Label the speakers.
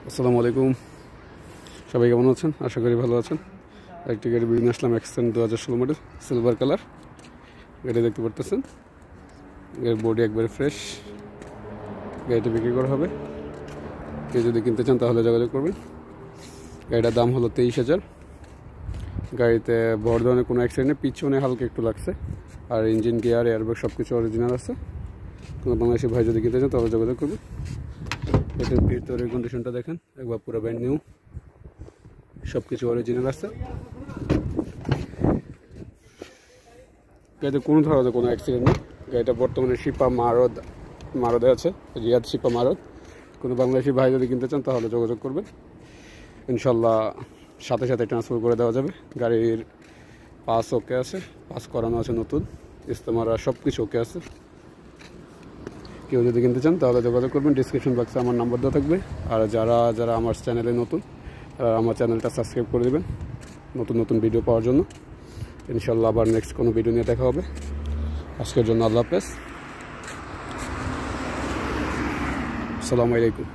Speaker 1: আসসালামু আলাইকুম। সবাই কেমন আছেন? আশা করি ভালো আছেন। একটি গাড়ি বিড়ি নিয়ে আসলাম, এক্সেন 2016 মডেল, সিলভার কালার গাড়ি দেখতে পারতেছেন। গাড়ির বডি একবারে ফ্রেশ। গাড়িটা বিক্রি করা হবে। কেউ যদি কিনতে চান তাহলে যোগাযোগ করবেন। গাড়িটার দাম হলো 23,000। গাড়িতে বড় ধরনের কোনো অ্যাক্সিডেন্ট, পিছনে হালকা একটু লাগছে, আর ইঞ্জিন গিয়ার এয়ারব্যাগ সব কিছু অরিজিনাল আছে। কোনো বাংলাদেশি ভাই যদি কিনতে চান তাহলে যোগাযোগ করবেন। এটার ভিতরের কন্ডিশনটা দেখেন, একবার পুরো ব্র্যান্ড নিউ, সব কিছু অরিজিনাল আছে। গাড়িতে কোনো ধরনের কোনো অ্যাক্সিডেন্ট নেই। গাড়িটা বর্তমানে শিপা মারদে আছে, রিয়াদ শিপা মারদ। কোনো বাংলাদেশি ভাই যদি কিনতে চান তাহলে যোগাযোগ করবেন, ইনশাল্লাহ সাথে সাথে ট্রান্সফার করে দেওয়া যাবে। গাড়ির পাস ওকে আছে, পাস করানো আছে নতুন, ইস্তেমারা সব কিছু ওকে আছে। কেউ যদি কিনতে চান তাহলে যোগাযোগ করবেন। ডিসক্রিপশন বক্সে আমার নাম্বার দেওয়া থাকবে। আর যারা আমার চ্যানেলে নতুন, আমার চ্যানেলটা সাবস্ক্রাইব করে দেবেন নতুন নতুন ভিডিও পাওয়ার জন্য। ইনশাল্লাহ আবার নেক্সট কোনো ভিডিও নিয়ে দেখা হবে। আজকের জন্য আল্লাহ হাফেজ, আসসালামু আলাইকুম।